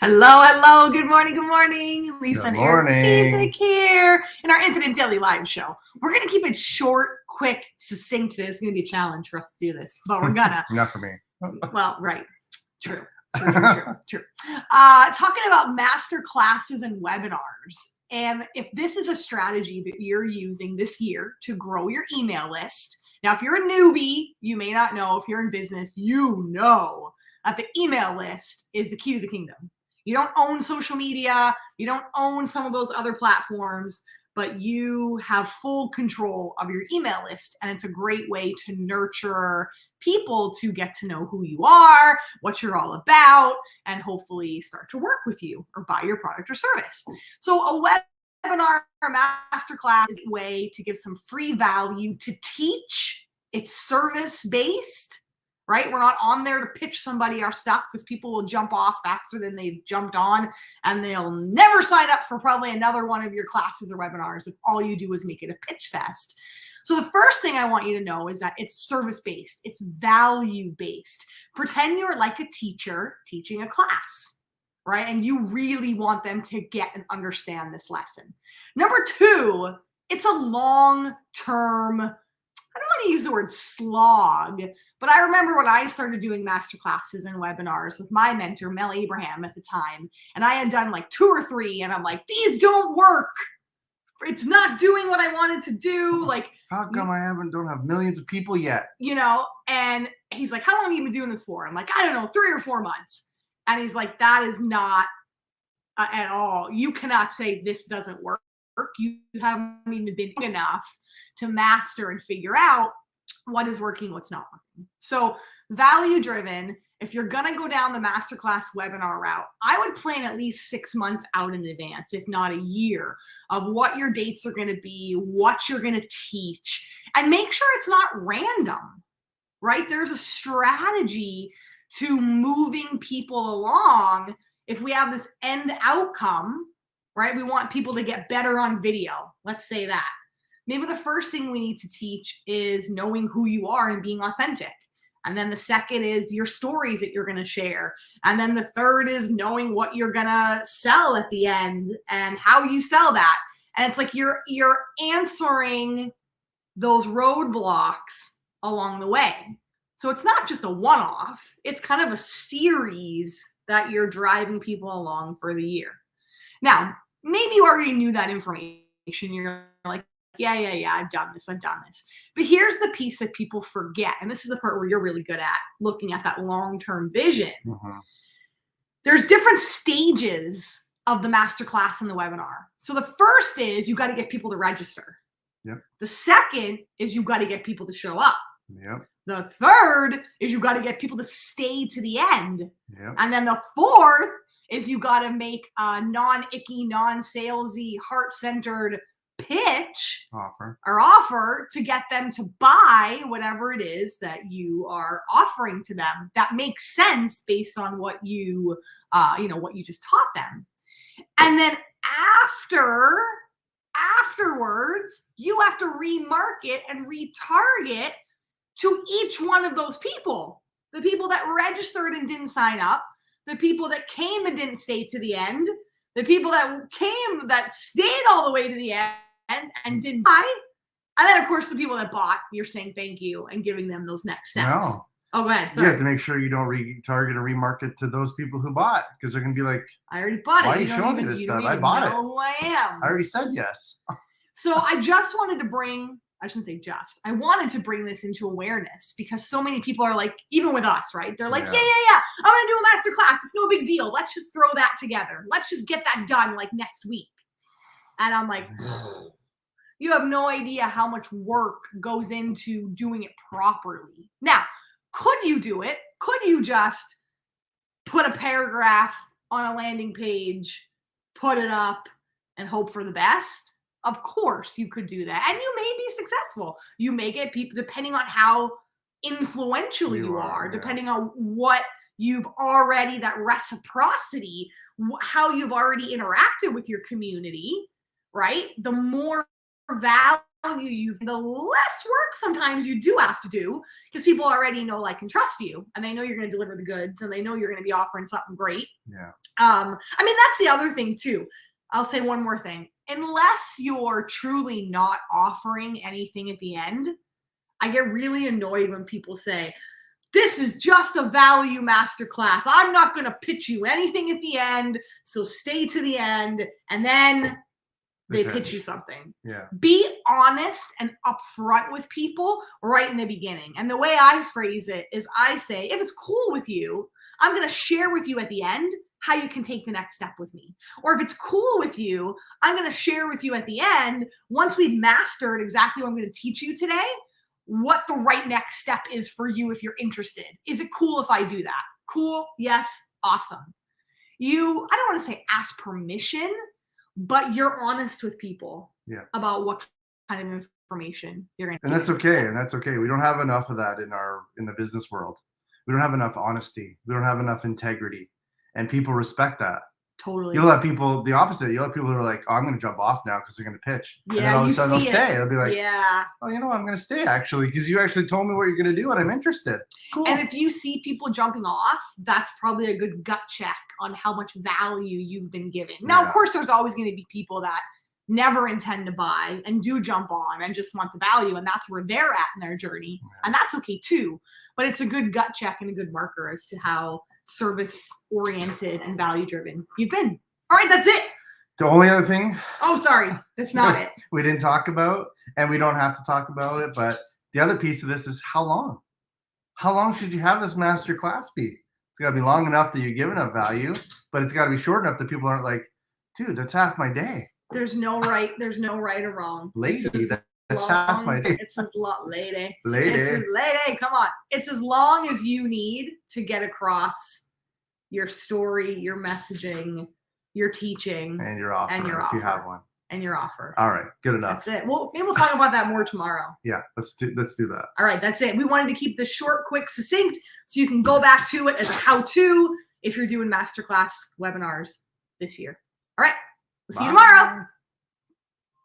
Hello, hello. Good morning. Lisa Good and Eric morning. Kasich here in our Infinite Daily Live show. We're going to keep it short, quick, succinct today. It's going to be a challenge for us to do this, but we're going to. Not for me. Well, right. True. Talking about master classes and webinars. And if this is a strategy that you're using this year to grow your email list, now, if you're a newbie, you may not know. If you're in business, you know that the email list is the key to the kingdom. You don't own social media. You don't own some of those other platforms, but you have full control of your email list. And it's a great way to nurture people to get to know who you are, what you're all about, and hopefully start to work with you or buy your product or service. So a webinar or masterclass is a way to give some free value to teach. It's service-based. Right? We're not on there to pitch somebody our stuff because people will jump off faster than they've jumped on, and they'll never sign up for probably another one of your classes or webinars if all you do is make it a pitch fest. So the first thing I want you to know is that it's service-based. It's value-based. Pretend you're like a teacher teaching a class, right? And you really want them to get and understand this lesson. Number two, it's a long-term, I don't want to use the word slog, but I remember when I started doing masterclasses and webinars with my mentor, Mel Abraham at the time, and I had done like 2 or 3, and I'm like, these don't work. It's not doing what I wanted to do. Like, how come I don't have millions of people yet? And he's like, how long have you been doing this for? I'm like, I don't know, 3 or 4 months. And he's like, that is not at all. You cannot say this doesn't work. You haven't even been enough to master and figure out what is working, what's not working. So value driven, if you're going to go down the masterclass webinar route, I would plan at least 6 months out in advance, if not a year, of what your dates are going to be, what you're going to teach, and make sure it's not random, right? There's a strategy to moving people along. If we have this end outcome, right? We want people to get better on video. Let's say that. Maybe the first thing we need to teach is knowing who you are and being authentic. And then the second is your stories that you're going to share. And then the third is knowing what you're going to sell at the end and how you sell that. And it's like you're answering those roadblocks along the way. So it's not just a one-off. It's kind of a series that you're driving people along for the year. Now, maybe you already knew that information. You're like, yeah, I've done this. But here's the piece that people forget. And this is the part where you're really good at looking at that long-term vision. Mm-hmm. There's different stages of the masterclass and the webinar. So the first is you got to get people to register. Yep. The second is you got to get people to show up. Yep. The third is you got to get people to stay to the end. Yep. And then the fourth is you got to make a non-icky, non-salesy, heart-centered pitch offer to get them to buy whatever it is that you are offering to them that makes sense based on what you what you just taught them. And then afterwards, you have to remarket and retarget to each one of those people, the people that registered and didn't sign up, the people that came and didn't stay to the end, the people that came that stayed all the way to the end and didn't buy, and then of course the people that bought, you're saying thank you and giving them those next steps. No. Oh, go ahead. Sorry. You have to make sure you don't retarget or remarket to those people who bought, because they're going to be like, I already bought it. Why are you showing me this stuff? I bought it. Who I am. I already said yes. So I just wanted to bring, I shouldn't say just, I wanted to bring this into awareness because so many people are like, even with us, right? They're like, yeah. I'm going to do a master class. It's no big deal. Let's just throw that together. Let's just get that done like next week. And I'm like, you have no idea how much work goes into doing it properly. Now, could you do it? Could you just put a paragraph on a landing page, put it up, and hope for the best? Of course you could do that. And you may be successful. You may get people, depending on how influential you are, depending on what you've already, that reciprocity, how you've already interacted with your community, right? The more value you, the less work sometimes you do have to do, because people already know, like, and trust you, and they know you're going to deliver the goods, and they know you're going to be offering something great. Yeah. I mean, that's the other thing too. I'll say one more thing. Unless you're truly not offering anything at the end, I get really annoyed when people say, this is just a value masterclass. I'm not going to pitch you anything at the end, so stay to the end. And then they pitch you something. Yeah. Be honest and upfront with people right in the beginning. And the way I phrase it is I say, if it's cool with you, I'm going to share with you at the end how you can take the next step with me. Or if it's cool with you, I'm going to share with you at the end, once we've mastered exactly what I'm going to teach you today, what the right next step is for you if you're interested. Is it cool if I do that? Cool? Yes. Awesome. I don't want to say ask permission, but you're honest with people about what kind of information you're going to And that's okay. And that's okay. We don't have enough of that in the business world. We don't have enough honesty. We don't have enough integrity. And people respect that. Totally. You'll have people, the opposite. You'll have people who are like, oh, I'm going to jump off now because they're going to pitch. Yeah, and then all of a sudden they'll see stay. They'll be like, yeah. oh, you know what? I'm going to stay actually because you actually told me what you're going to do and I'm interested. Cool. And if you see people jumping off, that's probably a good gut check on how much value you've been given. Now, of course, there's always going to be people that never intend to buy and do jump on and just want the value, and that's where they're at in their journey. And that's okay too. But it's a good gut check and a good marker as to how service-oriented and value-driven you've been. All right, that's it. The only other thing. Oh, sorry. That's not it. We didn't talk about, and we don't have to talk about it, but the other piece of this is how long? How long should you have this master class be? It's got to be long enough that you give enough value, but it's got to be short enough that people aren't like, dude, that's half my day. There's no right or wrong. Lady, that's half my day. It's as lady. Lady. It's as lady. Come on. It's as long as you need to get across your story, your messaging, your teaching, and your offer, if you have one. And your offer. All right, good enough. That's it. Well, maybe we'll talk about that more tomorrow. Yeah, let's do that. All right, that's it. We wanted to keep this short, quick, succinct, so you can go back to it as a how-to if you're doing masterclass webinars this year. All right, we'll see you tomorrow.